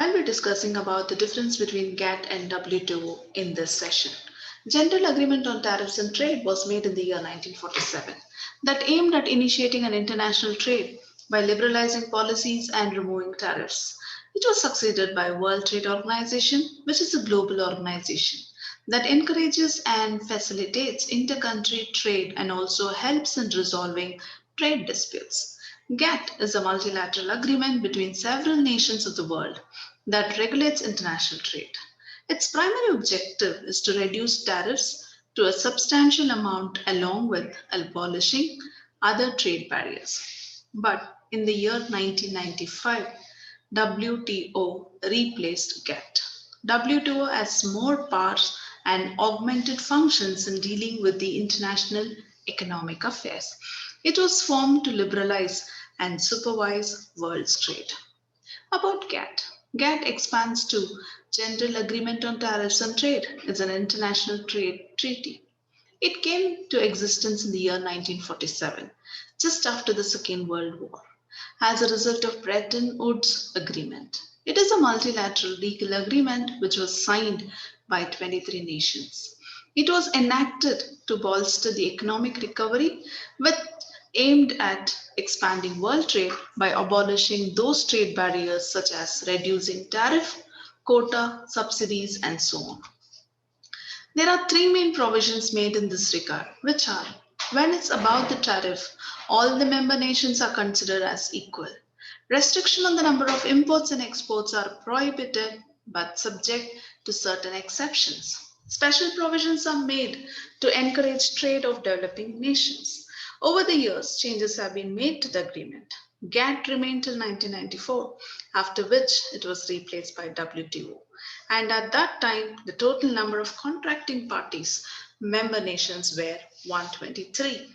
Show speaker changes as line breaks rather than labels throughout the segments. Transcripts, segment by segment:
I'll be discussing about the difference between GATT and WTO in this session. General Agreement on Tariffs and Trade was made in the year 1947 that aimed at initiating an international trade by liberalizing policies and removing tariffs. It was succeeded by World Trade Organization, which is a global organization that encourages and facilitates intercountry trade and also helps in resolving trade disputes. GATT is a multilateral agreement between several nations of the world that regulates international trade. Its primary objective is to reduce tariffs to a substantial amount along with abolishing other trade barriers. But in the year 1995, WTO replaced GATT. WTO has more powers and augmented functions in dealing with the international economic affairs. It was formed to liberalize and supervise world trade. About GATT. GATT expands to General Agreement on Tariffs and Trade. It's an international trade treaty. It came to existence in the year 1947, just after the Second World War, as a result of Bretton Woods Agreement. It is a multilateral legal agreement which was signed by 23 nations. It was enacted to bolster the economic recovery with aimed at expanding world trade by abolishing those trade barriers such as reducing tariff, quota, subsidies, and so on. There are three main provisions made in this regard, which are when it's about the tariff, all the member nations are considered as equal. Restriction on the number of imports and exports are prohibited but subject to certain exceptions. Special provisions are made to encourage trade of developing nations. Over the years, changes have been made to the agreement. GATT remained till 1994, after which it was replaced by WTO. And at that time, the total number of contracting parties, member nations, were 123.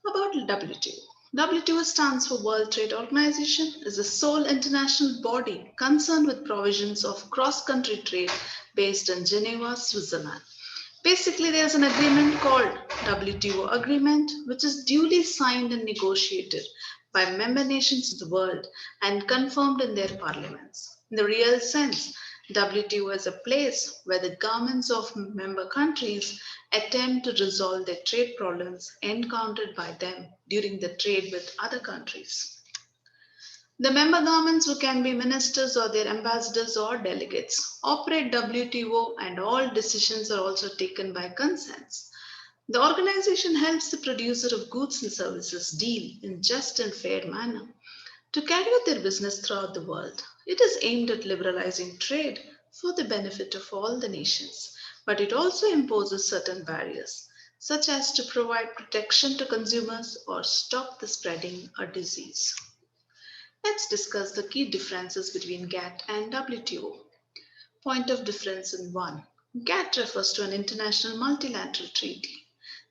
About WTO. WTO stands for World Trade Organization, is the sole international body concerned with provisions of cross-country trade based in Geneva, Switzerland. Basically, there's an agreement called WTO Agreement, which is duly signed and negotiated by member nations of the world and confirmed in their parliaments. In the real sense, WTO is a place where the governments of member countries attempt to resolve their trade problems encountered by them during the trade with other countries. The member governments, who can be ministers or their ambassadors or delegates, operate WTO and all decisions are also taken by consents. The organization helps the producer of goods and services deal in just and fair manner to carry out their business throughout the world. It is aimed at liberalizing trade for the benefit of all the nations, but it also imposes certain barriers, such as to provide protection to consumers or stop the spreading a disease. Let's discuss the key differences between GATT and WTO. Point of difference in 1. GATT refers to an international multilateral treaty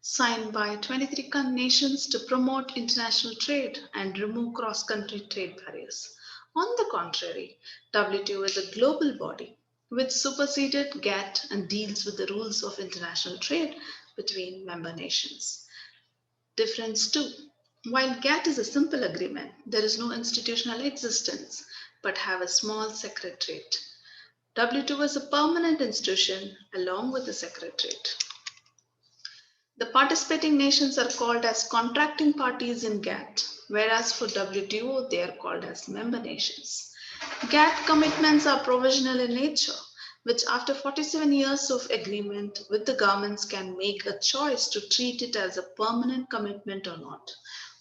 signed by 23 nations to promote international trade and remove cross-country trade barriers. On the contrary, WTO is a global body which superseded GATT and deals with the rules of international trade between member nations. Difference 2. While GATT is a simple agreement, there is no institutional existence but have a small secretariat. WTO is a permanent institution along with the secretariat. The participating nations are called as contracting parties in GATT, whereas for WTO they are called as member nations. GATT commitments are provisional in nature, which after 47 years of agreement with the governments can make a choice to treat it as a permanent commitment or not.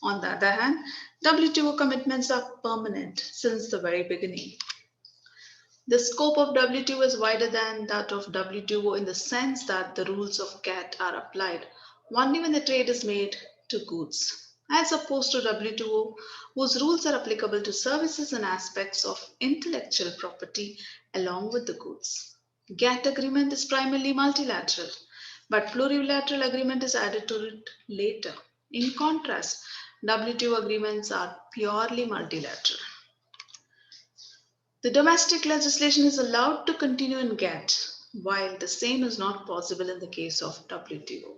On the other hand, WTO commitments are permanent since the very beginning. The scope of WTO is wider than that of WTO in the sense that the rules of GATT are applied only when the trade is made to goods, as opposed to WTO, whose rules are applicable to services and aspects of intellectual property along with the goods. GATT agreement is primarily multilateral, but plurilateral agreement is added to it later. In contrast, WTO agreements are purely multilateral. The domestic legislation is allowed to continue in GATT, while the same is not possible in the case of WTO.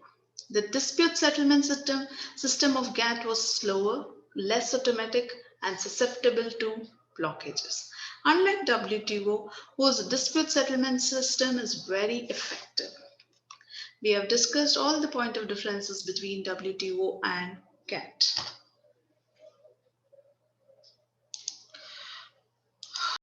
The dispute settlement system of GATT was slower, less automatic, and susceptible to blockages. unlike WTO, whose dispute settlement system is very effective. We have discussed all the point of differences between WTO and Gatt.